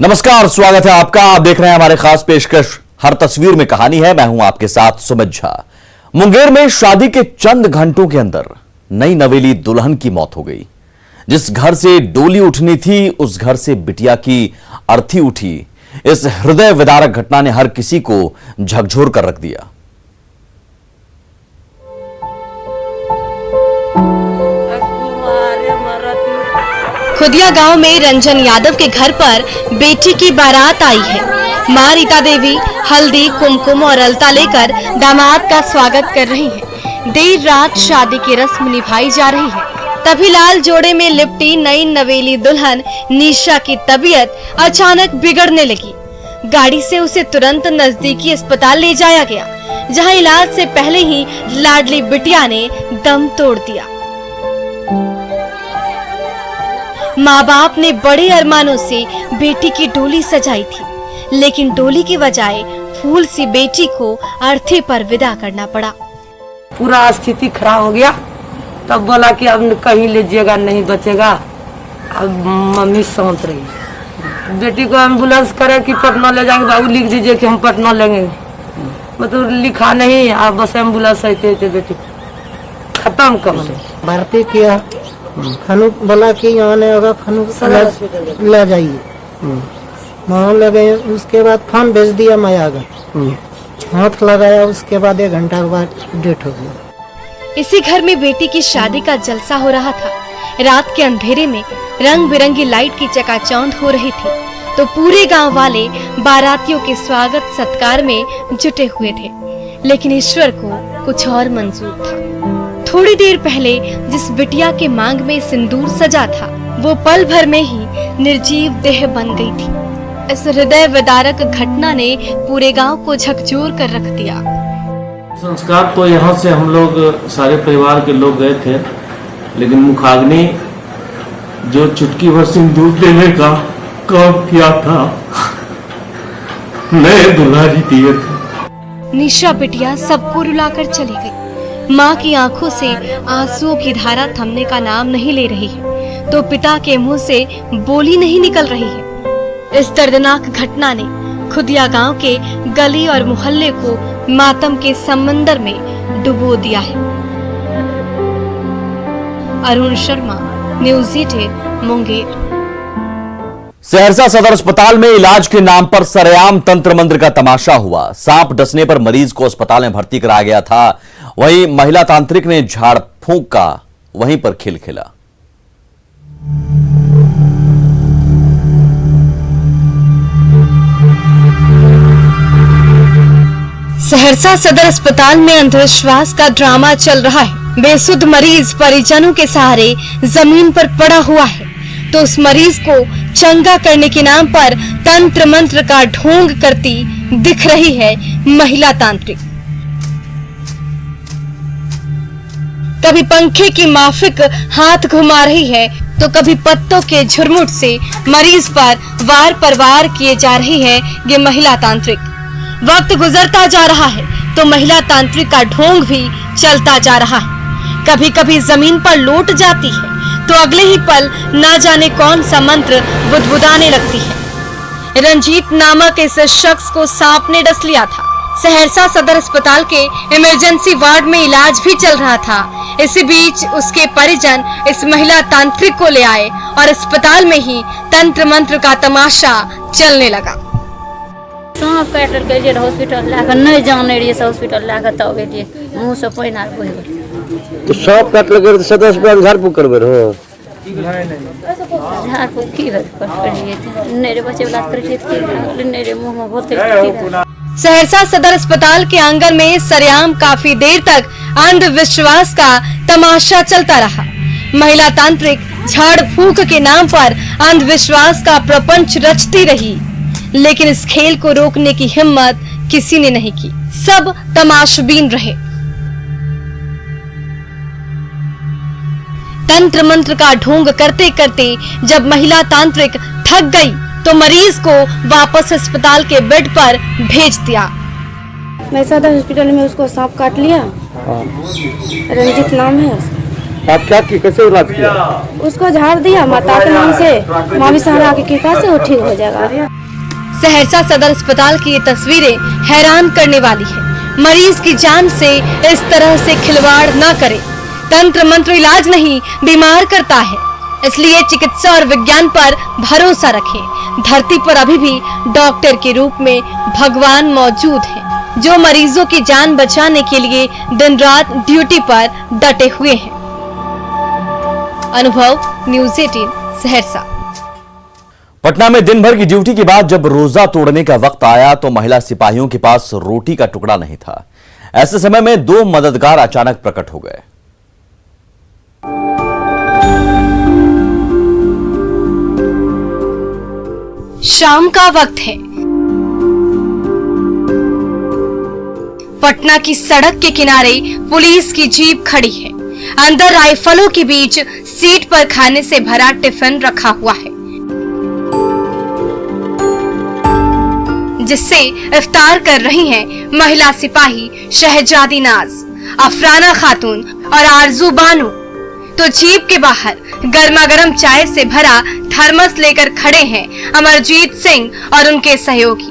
नमस्कार, स्वागत है आपका। आप देख रहे हैं हमारे खास पेशकश हर तस्वीर में कहानी है। मैं हूं आपके साथ सुमित झा। मुंगेर में शादी के चंद घंटों के अंदर नई नवेली दुल्हन की मौत हो गई। जिस घर से डोली उठनी थी उस घर से बिटिया की अर्थी उठी। इस हृदय विदारक घटना ने हर किसी को झकझोर कर रख दिया। खुदिया गांव में रंजन यादव के घर पर बेटी की बारात आई है। मां रीता देवी हल्दी, कुमकुम और अलता लेकर दामाद का स्वागत कर रही हैं। देर रात शादी की रस्म निभाई जा रही है। तभी लाल जोड़े में लिपटी नई नवेली दुल्हन निशा की तबीयत अचानक बिगड़ने लगी। गाड़ी से उसे तुरंत नजदीकी अस्पताल ले जाया गया, जहां इलाज से पहले ही लाडली बिटिया ने दम तोड़ दिया। माँ बाप ने बड़े अरमानों से बेटी की डोली सजाई थी, लेकिन डोली की बजाय फूल सी बेटी को अर्थी पर विदा करना पड़ा। पूरा स्थिति खराब हो गया। तब बोला कि अब कहीं लीजिएगा, नहीं बचेगा। अब मम्मी शांत रही। बेटी को एम्बुलेंस करे कि पटना ले जाएंगे, बाबू लिख दीजिए कि हम पटना लेंगे। मतलब लिखा नहीं, आप बस एम्बुलेंस आते बेटी खत्म कर दो। भर्ती किया। खनू बोला कि यहाँ नहीं होगा, खनू ले जाइए। वहाँ ले गए। उसके बाद फोन भेज दिया, मैं आ गया। हाथ लगाया, उसके बाद 1 घंटा के बाद डेट हो गई। इसी घर में बेटी की शादी का जलसा हो रहा था। रात के अंधेरे में रंग बिरंगी लाइट की चकाचौंध हो रही थी, तो पूरे गांव वाले बारातियों के स्वागत सत्कार में जुटे हुए थे। लेकिन ईश्वर को कुछ और मंजूर था। थोड़ी देर पहले जिस बिटिया के मांग में सिंदूर सजा था, वो पल भर में ही निर्जीव देह बन गई थी। इस हृदय विदारक घटना ने पूरे गांव को झकझोर कर रख दिया। संस्कार तो यहाँ से हम लोग सारे परिवार के लोग गए थे, लेकिन मुखाग्नि जो चुटकी भर सिंदूर देने का काम किया था, नए दुल्हा जी दिए थे। निशा बिटिया सबको रुलाकर चली गई। माँ की आंखों से आंसुओं की धारा थमने का नाम नहीं ले रही है, तो पिता के मुंह से बोली नहीं निकल रही है। इस दर्दनाक घटना ने खुदिया गांव के गली और मोहल्ले को मातम के समंदर में डुबो दिया है। अरुण शर्मा, न्यूज़ 18 मुंगेर। सहरसा सदर अस्पताल में इलाज के नाम पर सरेआम तंत्र मंत्र का तमाशा हुआ। सांप डसने पर मरीज को अस्पताल में भर्ती कराया गया था। वहीं महिला तांत्रिक ने झाड़ फूंक का वहीं पर खेल खेला। सहरसा सदर अस्पताल में अंधविश्वास का ड्रामा चल रहा है। बेसुध मरीज परिजनों के सहारे जमीन पर पड़ा हुआ है, तो उस मरीज को चंगा करने के नाम पर तंत्र मंत्र का ढोंग करती दिख रही है महिला तांत्रिक। कभी पंखे की माफिक हाथ घुमा रही है, तो कभी पत्तों के झुरमुट से मरीज पर वार किए जा रही है ये महिला तांत्रिक। वक्त गुजरता जा रहा है तो महिला तांत्रिक का ढोंग भी चलता जा रहा है। कभी कभी जमीन पर लौट जाती है, तो अगले ही पल ना जाने कौन सा मंत्र बुदबुदाने लगती है। रंजीत नामक इस शख्स को सांप ने डस लिया था। सहरसा सदर अस्पताल के इमरजेंसी वार्ड में इलाज भी चल रहा था। इसी बीच उसके परिजन इस महिला तांत्रिक को ले आए और अस्पताल में ही तंत्र मंत्र का तमाशा चलने लगा। सांप काटल के जे हॉस्पिटल लाकर नहीं जाने रही, हॉस्पिटल लाकर तब गेलिए मुंह से पानी आर बह गेल। तो सांप काटल के तो सदर अस्पताल झाड़ फूक करबे रहो। झाड़ फूक की करिए नहीं रे, बच्चे वाला करिए की नहीं रे, मुंह में बोलते। सहरसा सदर अस्पताल के आंगन में सरेआम काफी देर तक अंधविश्वास का तमाशा चलता रहा। महिला तांत्रिक झाड़ फूक के नाम पर अंधविश्वास का प्रपंच रचती रही, लेकिन इस खेल को रोकने की हिम्मत किसी ने नहीं की। सब तमाशबीन रहे। तंत्र मंत्र का ढोंग करते करते जब महिला तांत्रिक थक गई, तो मरीज को वापस अस्पताल के बेड पर भेज दिया। मैं सदर हॉस्पिटल में उसको सांप काट लिया। रंजीत नाम है उसका। आप क्या कैसे इलाज किया? उसको झाड़ दिया माता के नाम से, मामी सहरा की कृपा से वो ठीक हो जाएगा। सहरसा सदर अस्पताल की ये तस्वीरें हैरान करने वाली है। मरीज की जान से इस तरह से खिलवाड़ न करे। तंत्र मंत्र इलाज नहीं, बीमार करता है। इसलिए चिकित्सा और विज्ञान पर भरोसा रखें। धरती पर अभी भी डॉक्टर के रूप में भगवान मौजूद हैं, जो मरीजों की जान बचाने के लिए दिन रात ड्यूटी पर डटे हुए हैं। अनुभव, न्यूज़ 18 सहरसा। पटना में दिन भर की ड्यूटी के बाद जब रोजा तोड़ने का वक्त आया तो महिला सिपाहियों के पास रोटी का टुकड़ा नहीं था। ऐसे समय में दो मददगार अचानक प्रकट हो गए। शाम का वक्त है। पटना की सड़क के किनारे पुलिस की जीप खड़ी है। अंदर राइफलों के बीच सीट पर खाने से भरा टिफिन रखा हुआ है, जिससे इफ्तार कर रही हैं महिला सिपाही शहजादी नाज, अफराना खातून और आरजू बानू। तो जीप के बाहर गर्मा गर्म चाय से भरा थर्मस लेकर खड़े हैं अमरजीत सिंह और उनके सहयोगी।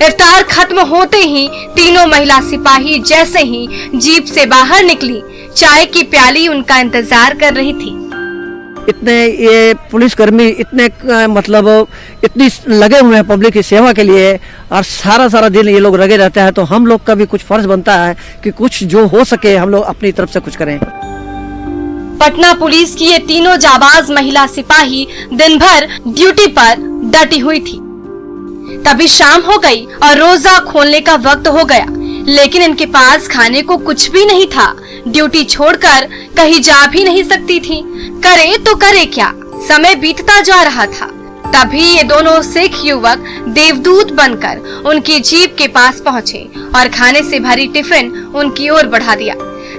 इफ्तार खत्म होते ही तीनों महिला सिपाही जैसे ही जीप से बाहर निकली, चाय की प्याली उनका इंतजार कर रही थी। इतने ये पुलिसकर्मी इतने मतलब इतनी लगे हुए हैं पब्लिक की सेवा के लिए, और सारा दिन ये लोग लगे रहते हैं, तो हम लोग का भी कुछ फर्ज बनता है कि कुछ जो हो सके हम लोग अपनी तरफ से कुछ करें। पटना पुलिस की ये तीनों जाबाज महिला सिपाही दिन भर ड्यूटी पर डटी हुई थी। तभी शाम हो गई और रोजा खोलने का वक्त हो गया, लेकिन इनके पास खाने को कुछ भी नहीं था। ड्यूटी छोड़कर कहीं जा भी नहीं सकती थी। करे तो करे क्या, समय बीतता जा रहा था। तभी ये दोनों सिख युवक देवदूत बनकर उनकी जीप के पास पहुँचे और खाने से भरी टिफिन उनकी ओर बढ़ा दिया,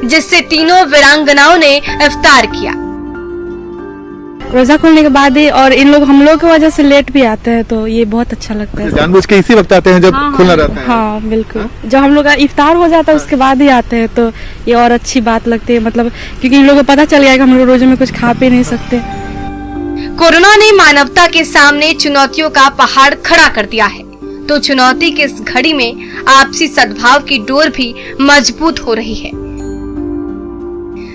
जिससे तीनों वीरांगनाओं ने इफ्तार किया। रोजा खोलने के बाद ही, और इन लोग हम लोग की वजह से लेट भी आते हैं, तो ये बहुत अच्छा लगता है। जानबूझ के इसी वक्त आते हैं जब खुला रहता है? हाँ बिल्कुल, जब हम लोग का इफ्तार हो जाता है उसके बाद ही आते हैं, तो ये और अच्छी बात लगती है, मतलब क्योंकि इन लोगों को पता चल गया कि हम लोग रोजे में कुछ खा पी नहीं सकते। कोरोना ने मानवता के सामने चुनौतियों का पहाड़ खड़ा कर दिया है, तो चुनौती की इस घड़ी में आपसी सद्भाव की डोर भी मजबूत हो रही है।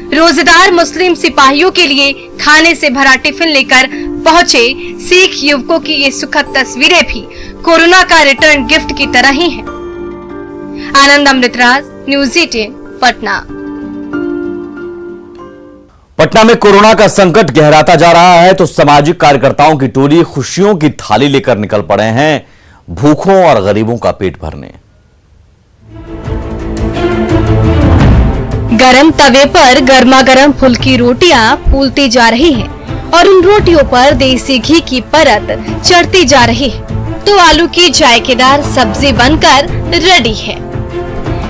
रोजेदार मुस्लिम सिपाहियों के लिए खाने से भरा टिफिन लेकर पहुंचे सिख युवकों की ये सुखद तस्वीरें भी कोरोना का रिटर्न गिफ्ट की तरह ही हैं। आनंद अमृतराज, न्यूज़ 18 पटना। पटना में कोरोना का संकट गहराता जा रहा है तो सामाजिक कार्यकर्ताओं की टोली खुशियों की थाली लेकर निकल पड़े हैं भूखों और गरीबों का पेट भरने। गरम तवे पर गर्मा गर्म फुल्की रोटियां फूलती जा रही हैं और उन रोटियों पर देसी घी की परत चढ़ती जा रही है, तो आलू की जायकेदार सब्जी बनकर रेडी है।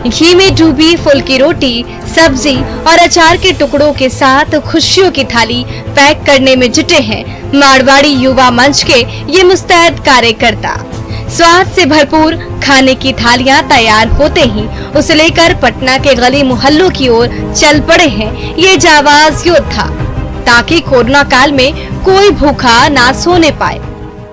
घी में डूबी फुल्की रोटी, सब्जी और अचार के टुकड़ों के साथ खुशियों की थाली पैक करने में जुटे हैं मारवाड़ी युवा मंच के ये मुस्तैद कार्यकर्ता। स्वाद से भरपूर खाने की थालियां तैयार होते ही उसे लेकर पटना के गली मोहल्लों की ओर चल पड़े हैं ये जाबाज योद्धा, ताकि कोरोना काल में कोई भूखा ना सोने पाए।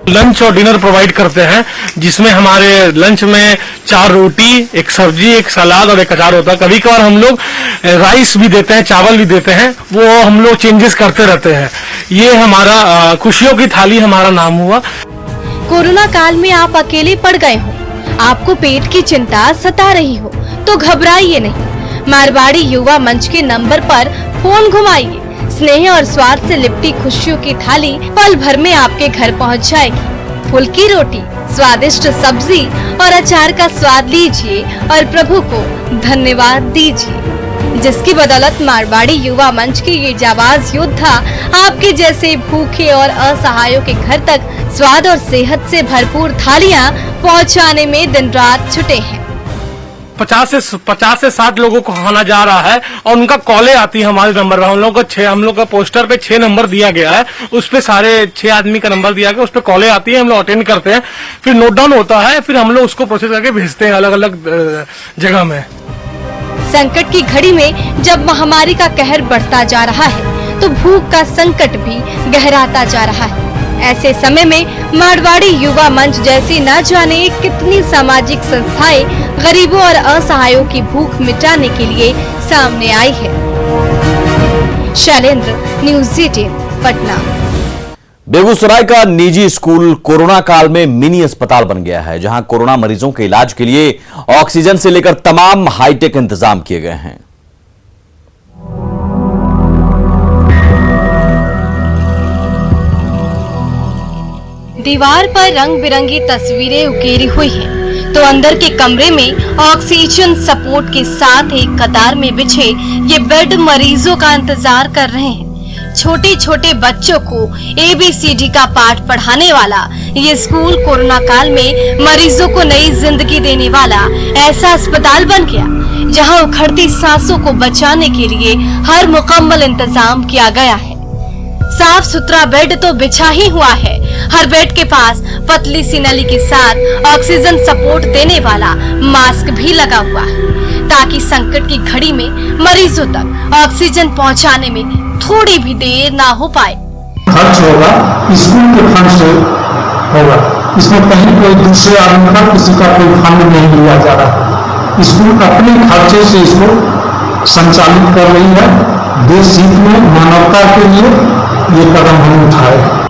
लंच और डिनर प्रोवाइड करते हैं, जिसमें हमारे लंच में 4 रोटी, एक सब्जी, एक सलाद और एक अचार होता है। कभी कभार हम लोग राइस भी देते हैं, चावल भी देते हैं, वो हम लोग चेंजेस करते रहते हैं। ये हमारा खुशियों की थाली हमारा नाम हुआ। कोरोना काल में आप अकेले पड़ गए हो, आपको पेट की चिंता सता रही हो, तो घबराइए नहीं। मारवाड़ी युवा मंच के नंबर पर फोन घुमाइए। स्नेह और स्वाद से लिपटी खुशियों की थाली पल भर में आपके घर पहुंच जाएगी। फुल्की रोटी, स्वादिष्ट सब्जी और अचार का स्वाद लीजिए और प्रभु को धन्यवाद दीजिए, जिसकी बदौलत मारवाड़ी युवा मंच के ये जाबाज योद्धा आपके जैसे भूखे और असहायों के घर तक स्वाद और सेहत से भरपूर थालियां पहुंचाने में दिन रात छुटे हैं। 50 से 60 लोगों को खाना जा रहा है और उनका कॉलें आती है हमारे नंबर पर। हम लोग का पोस्टर पे 6 नंबर दिया गया है, उस पे सारे 6 आदमी का नंबर दिया गया, उस पे कॉलें आती है, हम लोग अटेंड करते हैं, फिर नोट डाउन होता है, फिर हम लोग उसको प्रोसेस करके भेजते हैं अलग अलग जगह में। संकट की घड़ी में जब महामारी का कहर बढ़ता जा रहा है तो भूख का संकट भी गहराता जा रहा है। ऐसे समय में मारवाड़ी युवा मंच जैसी न जाने कितनी सामाजिक संस्थाएं गरीबों और असहायों की भूख मिटाने के लिए सामने आई है। शैलेंद्र, न्यूज़ 18, पटना। बेगूसराय का निजी स्कूल कोरोना काल में मिनी अस्पताल बन गया है, जहां कोरोना मरीजों के इलाज के लिए ऑक्सीजन से लेकर तमाम हाईटेक इंतजाम किए गए हैं। दीवार पर रंग बिरंगी तस्वीरें उकेरी हुई हैं, तो अंदर के कमरे में ऑक्सीजन सपोर्ट के साथ एक कतार में बिछे ये बेड मरीजों का इंतजार कर रहे हैं। छोटे छोटे बच्चों को ABCD का पाठ पढ़ाने वाला ये स्कूल कोरोना काल में मरीजों को नई जिंदगी देने वाला ऐसा अस्पताल बन गया, जहां उखड़ती सांसों को बचाने के लिए हर मुकम्मल इंतजाम किया गया है। साफ सुथरा बेड तो बिछा ही हुआ है, हर बेड के पास पतली सी नली के साथ ऑक्सीजन सपोर्ट देने वाला मास्क भी लगा हुआ है, ताकि संकट की घड़ी में मरीजों तक ऑक्सीजन पहुंचाने में थोड़ी भी देर ना हो पाए। खर्च होगा स्कूल के फंड से होगा, इसमें कहीं कोई दूसरे आदमी का किसी का कोई फंड नहीं लिया जा रहा। स्कूल अपने खर्चे से इसको संचालित कर रही है। देश हित में मानवता के लिए ये कदम हम उठाए।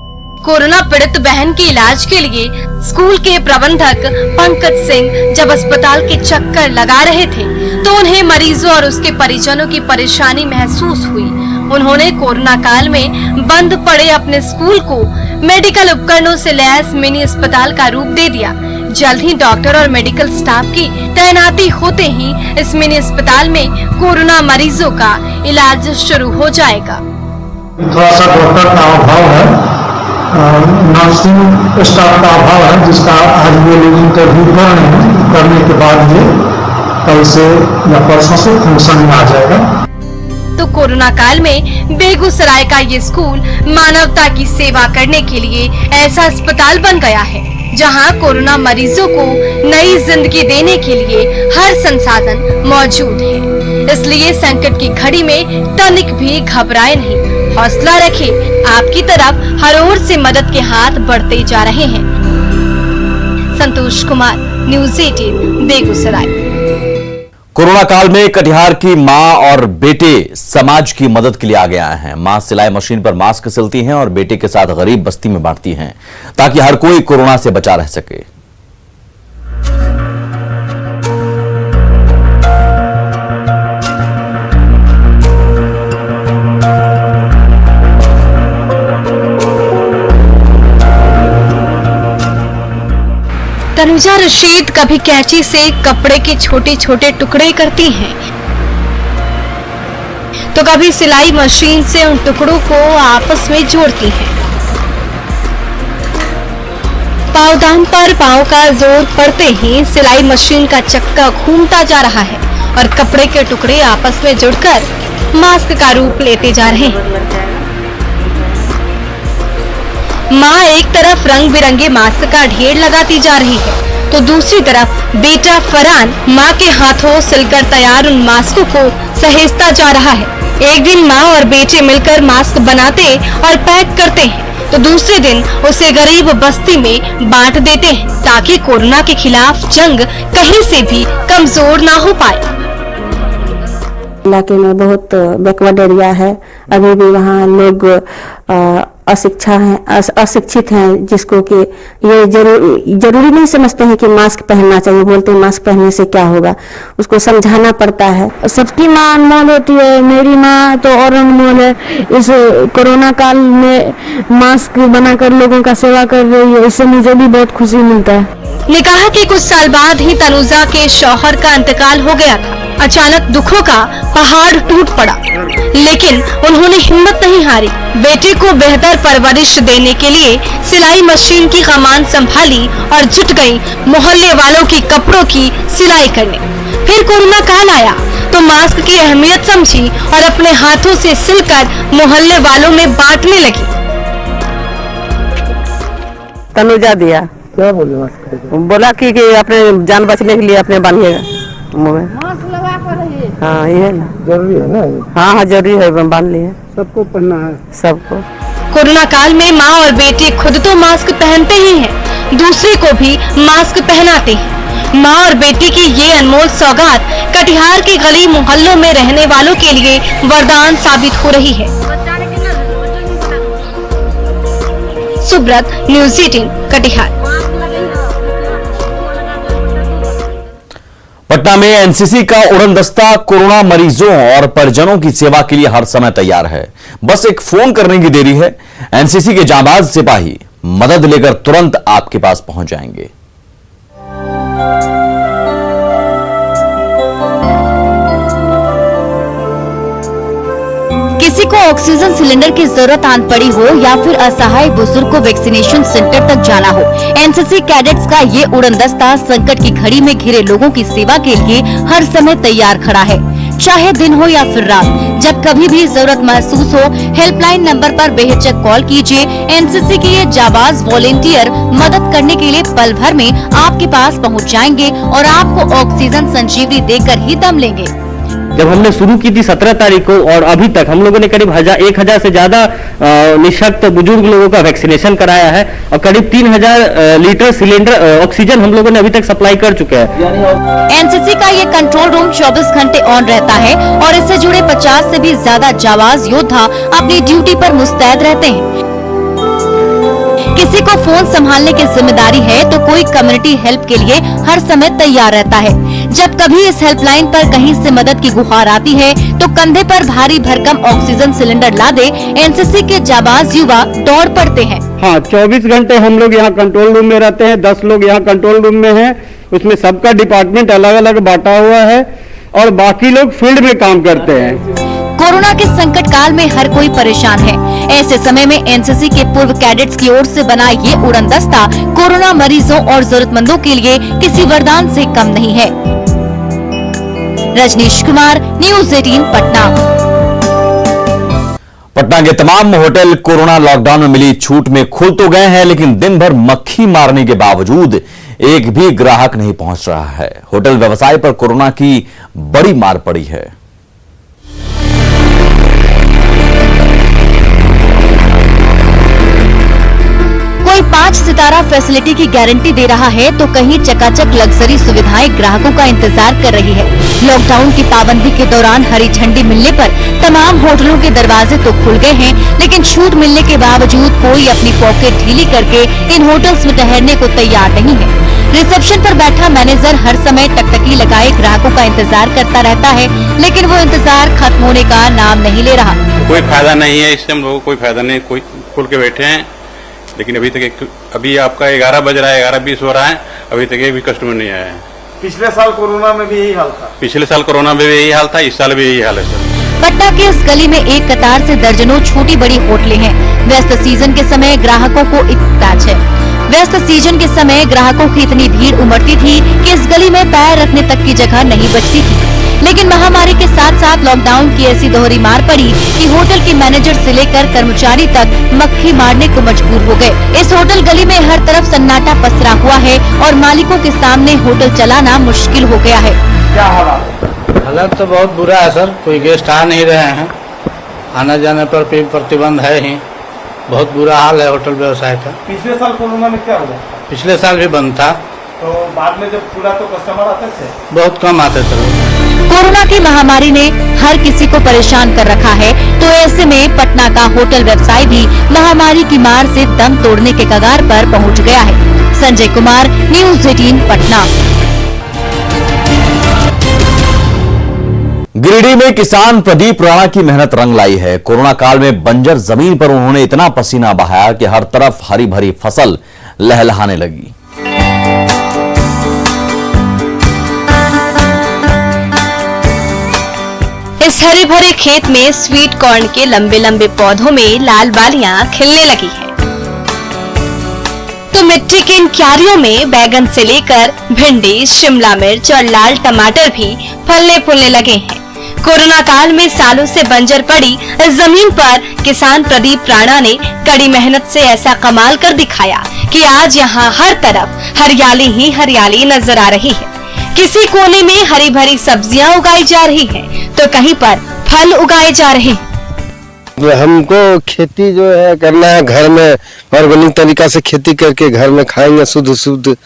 कोरोना पीड़ित बहन के इलाज के लिए स्कूल के प्रबंधक पंकज सिंह जब अस्पताल के चक्कर लगा रहे थे तो उन्हें मरीजों और उसके परिजनों की परेशानी महसूस हुई। उन्होंने कोरोना काल में बंद पड़े अपने स्कूल को मेडिकल उपकरणों से लैस मिनी अस्पताल का रूप दे दिया। जल्द ही डॉक्टर और मेडिकल स्टाफ की तैनाती होते ही इस मिनी अस्पताल में कोरोना मरीजों का इलाज शुरू हो जाएगा। थोड़ा सा डॉक्टर का अभाव है, नर्सिंग स्टाफ का अभाव है, जिसका आज वो लोग इंटरव्यू कर रहे हैं। करने के बाद ये कल से या परसों से फंक्शन में आ जाएगा। तो कोरोना काल में बेगूसराय का ये स्कूल मानवता की सेवा करने के लिए ऐसा अस्पताल बन गया है, जहां कोरोना मरीजों को नई जिंदगी देने के लिए हर संसाधन मौजूद है। इसलिए संकट की घड़ी में तनिक भी घबराए नहीं, हौसला रखें। आपकी तरफ हर ओर से मदद के हाथ बढ़ते जा रहे हैं। संतोष कुमार, न्यूज़ 18, बेगूसराय। कोरोना काल में कटिहार की मां और बेटे समाज की मदद के लिए आगे आए हैं। मां सिलाई मशीन पर मास्क सिलती हैं और बेटे के साथ गरीब बस्ती में बांटती हैं, ताकि हर कोई कोरोना से बचा रह सके। तनुजा रशीद कभी कैंची से कपड़े के छोटे छोटे टुकड़े करती हैं, तो कभी सिलाई मशीन से उन टुकड़ों को आपस में जोड़ती हैं। पावदान पर पांव का जोर पड़ते ही सिलाई मशीन का चक्का घूमता जा रहा है और कपड़े के टुकड़े आपस में जुड़कर मास्क का रूप लेते जा रहे हैं। माँ एक तरफ रंग बिरंगे मास्क का ढेर लगाती जा रही है, तो दूसरी तरफ बेटा फरहान माँ के हाथों सिलकर तैयार उन मास्कों को सहेजता जा रहा है। एक दिन माँ और बेटे मिलकर मास्क बनाते और पैक करते हैं, तो दूसरे दिन उसे गरीब बस्ती में बांट देते हैं, ताकि कोरोना के खिलाफ जंग कहीं से भी कमजोर ना हो पाए। इलाके में बहुत बैकवर्ड एरिया है, अभी भी वहाँ लोग अशिक्षित हैं, जिसको कि ये जरूरी नहीं समझते हैं कि मास्क पहनना चाहिए। बोलते हैं मास्क पहनने से क्या होगा, उसको समझाना पड़ता है। सबकी माँ अनमोल होती है, मेरी माँ तो और अनमोल है। इस कोरोना काल में मास्क बनाकर लोगों का सेवा कर रही है, इससे मुझे भी बहुत खुशी मिलता है। निकाह के कुछ साल बाद ही तनुजा के शौहर का इंतकाल हो गया था। अचानक दुखों का पहाड़ टूट पड़ा, लेकिन उन्होंने हिम्मत नहीं हारी। बेटे को बेहतर परवरिश देने के लिए सिलाई मशीन की कमान संभाली और जुट गई मोहल्ले वालों की कपड़ों की सिलाई करने। फिर कोरोना काल आया तो मास्क की अहमियत समझी और अपने हाथों से सिलकर मोहल्ले वालों में बांटने लगी। तनुजा दिया, क्या बोला कि अपने जान बचने के लिए अपने बांधिएगा मुंह में। हाँ ये ना जरूरी है ना? हाँ हाँ जरूरी है, बांध लिए सबको पढ़ना है। सबको। कोरोना काल में माँ और बेटे खुद तो मास्क पहनते ही हैं, दूसरे को भी मास्क पहनाते हैं। माँ और बेटी की ये अनमोल सौगात कटिहार के गली मोहल्लों में रहने वालों के लिए वरदान साबित हो रही है। सुब्रत, न्यूज़ 18, कटिहार। पटना में एनसीसी का उड़न दस्ता कोरोना मरीजों और परिजनों की सेवा के लिए हर समय तैयार है। बस एक फोन करने की देरी है। एनसीसी के जांबाज सिपाही मदद लेकर तुरंत आपके पास पहुंच जाएंगे। किसी को ऑक्सीजन सिलेंडर की जरूरत आन पड़ी हो या फिर असहाय बुजुर्ग को वैक्सीनेशन सेंटर तक जाना हो, एनसीसी कैडेट्स का ये उड़न दस्ता संकट की घड़ी में घिरे लोगों की सेवा के लिए हर समय तैयार खड़ा है। चाहे दिन हो या फिर रात, जब कभी भी जरूरत महसूस हो, हेल्पलाइन नंबर पर बेहिचक कॉल कीजिए। एनसीसी के ये जाबाज वॉलेंटियर मदद करने के लिए पल भर में आपके पास पहुंच जाएंगे और आपको ऑक्सीजन संजीवनी देकर ही दम लेंगे। जब हमने शुरू की थी 17 तारीख को और अभी तक हम लोगों ने करीब 1000 से ज्यादा निःशक्त बुजुर्ग लोगों का वैक्सीनेशन कराया है और करीब 3000 लीटर सिलेंडर ऑक्सीजन हम लोगों ने अभी तक सप्लाई कर चुके हैं। एनसीसी का ये कंट्रोल रूम 24 घंटे ऑन रहता है और इससे जुड़े 50 से भी ज्यादा जाबाज योद्धा अपनी ड्यूटी पर मुस्तैद रहते हैं। किसी को फोन संभालने की जिम्मेदारी है तो कोई कम्युनिटी हेल्प के लिए हर समय तैयार रहता है। जब कभी इस हेल्पलाइन पर कहीं से मदद की गुहार आती है तो कंधे पर भारी भरकम ऑक्सीजन सिलेंडर लादे एनसीसी के जाबाज युवा दौड़ पड़ते हैं। हाँ, 24 घंटे हम लोग यहाँ कंट्रोल रूम में रहते हैं। 10 लोग यहाँ कंट्रोल रूम में हैं। उसमें सबका डिपार्टमेंट अलग अलग बांटा हुआ है और बाकी लोग फील्ड में काम करते हैं। कोरोना के संकट काल में हर कोई परेशान है। ऐसे समय में एनसीसी के पूर्व कैडेट्स की ओर से बना ये उड़न दस्ता कोरोना मरीजों और जरूरतमंदों के लिए किसी वरदान से कम नहीं है। रजनीश कुमार, न्यूज़ 18 पटना। पटना के तमाम होटल कोरोना लॉकडाउन में मिली छूट में खुल तो गए हैं, लेकिन दिन भर मक्खी मारने के बावजूद एक भी ग्राहक नहीं पहुंच रहा है। होटल व्यवसाय पर कोरोना की बड़ी मार पड़ी है। कोई 5 सितारा फैसिलिटी की गारंटी दे रहा है तो कहीं चकाचक लग्जरी सुविधाएं ग्राहकों का इंतजार कर रही है। लॉकडाउन की पाबंदी के दौरान हरी झंडी मिलने पर तमाम होटलों के दरवाजे तो खुल गए हैं, लेकिन छूट मिलने के बावजूद कोई अपनी पॉकेट ढीली करके इन होटल्स में ठहरने को तैयार नहीं है। रिसेप्शन पर बैठा मैनेजर हर समय टकटकी लगाए ग्राहकों का इंतजार करता रहता है, लेकिन वो इंतजार खत्म होने का नाम नहीं ले रहा। कोई फायदा नहीं है इससे, हम लोगों को कोई फायदा नहीं। कोई खुल के बैठे हैं लेकिन अभी आपका 11 बज रहा है, 11:20 हो रहा है, अभी तक एक भी कस्टमर नहीं आया है। पिछले साल कोरोना में भी यही हाल था। पिछले साल कोरोना में भी यही हाल था, इस साल भी यही हाल है सर। पटना के इस गली में एक कतार से दर्जनों छोटी बड़ी होटलें हैं। व्यस्त सीजन के समय ग्राहकों को इत्ताज है। व्यस्त सीजन के समय ग्राहकों की इतनी भीड़ उमड़ती थी कि इस गली में पैर रखने तक की जगह नहीं बचती थी। लेकिन महामारी के साथ साथ लॉकडाउन की ऐसी दोहरी मार पड़ी कि होटल के मैनेजर से लेकर कर्मचारी तक मक्खी मारने को मजबूर हो गए। इस होटल गली में हर तरफ सन्नाटा पसरा हुआ है और मालिकों के सामने होटल चलाना मुश्किल हो गया है। क्या हालात तो बहुत बुरा है सर, कोई गेस्ट आ नहीं रहे हैं, आने जाने पर भी प्रतिबंध है ही। बहुत बुरा हाल है होटल व्यवसाय का। पिछले साल कोरोना में क्या हुआ? पिछले साल भी बंद था, तो बाद में जब खुला तो कस्टमर आते थे? बहुत कम आते थे। कोरोना की महामारी ने हर किसी को परेशान कर रखा है, तो ऐसे में पटना का होटल व्यवसाय भी महामारी की मार से दम तोड़ने के कगार पर पहुंच गया है। संजय कुमार, न्यूज़ 18 पटना। गिरिडीह में किसान प्रदीप राणा की मेहनत रंग लाई है। कोरोना काल में बंजर जमीन पर उन्होंने इतना पसीना बहाया कि हर तरफ हरी भरी फसल लहलहाने लगी। इस हरे भरे खेत में स्वीट कॉर्न के लंबे लंबे पौधों में लाल बालियां खिलने लगी हैं। तो मिट्टी की इन क्यारियों में बैगन से लेकर भिंडी, शिमला मिर्च और लाल टमाटर भी फलने फूलने लगे हैं। कोरोना काल में सालों से बंजर पड़ी इस जमीन पर किसान प्रदीप राणा ने कड़ी मेहनत से ऐसा कमाल कर दिखाया कि आज यहाँ हर तरफ हरियाली ही हरियाली नजर आ रही है। किसी कोने में हरी भरी सब्जियां उगाई जा रही हैं, तो कहीं पर फल उगाए जा रहे हैं। हमको खेती जो है करना है घर में, ऑर्गेनिक तरीका से खेती करके घर में खाएंगे शुद्ध शुद्ध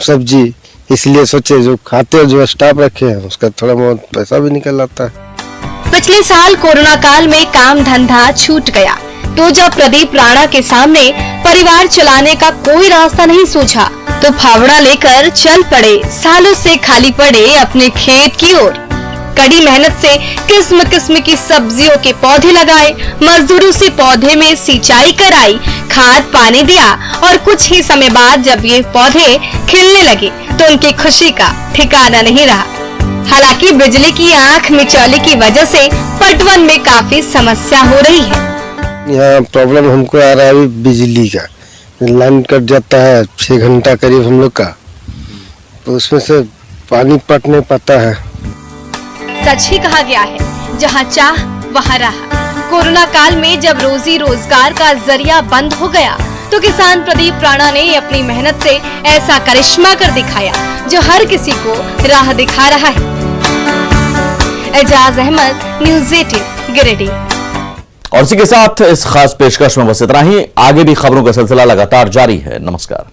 सब्जी, इसलिए सोचे जो खाते हो जो स्टाफ रखे हैं उसका थोड़ा बहुत पैसा भी निकल आता है। पिछले साल कोरोना काल में काम धंधा छूट गया, तो जब प्रदीप राणा के सामने परिवार चलाने का कोई रास्ता नहीं सूझा, तो फावड़ा लेकर चल पड़े सालों से खाली पड़े अपने खेत की ओर। कड़ी मेहनत से किस्म किस्म की सब्जियों के पौधे लगाए, मजदूरों से पौधे में सिंचाई कराई, खाद पानी दिया और कुछ ही समय बाद जब ये पौधे खिलने लगे तो उनकी खुशी का ठिकाना नहीं रहा। हालांकि बिजली की आंख मिचौली की वजह से पटवन में काफी समस्या हो रही है। यहाँ प्रॉब्लम हमको आ रहा है बिजली का, लाइन कट जाता है 6 घंटा करीब हम लोग का, तो उसमें से पानी पट नहीं पाता है। सच ही कहा गया है, जहाँ चाह वहाँ राह। कोरोना काल में जब रोजी रोजगार का जरिया बंद हो गया, तो किसान प्रदीप राणा ने अपनी मेहनत से ऐसा करिश्मा कर दिखाया जो हर किसी को राह दिखा रहा है। एजाज अहमद, न्यूज़ 18 गिरिडीह। और इसी के साथ इस खास पेशकश में बस इतना ही। आगे भी खबरों का सिलसिला लगातार जारी है। नमस्कार।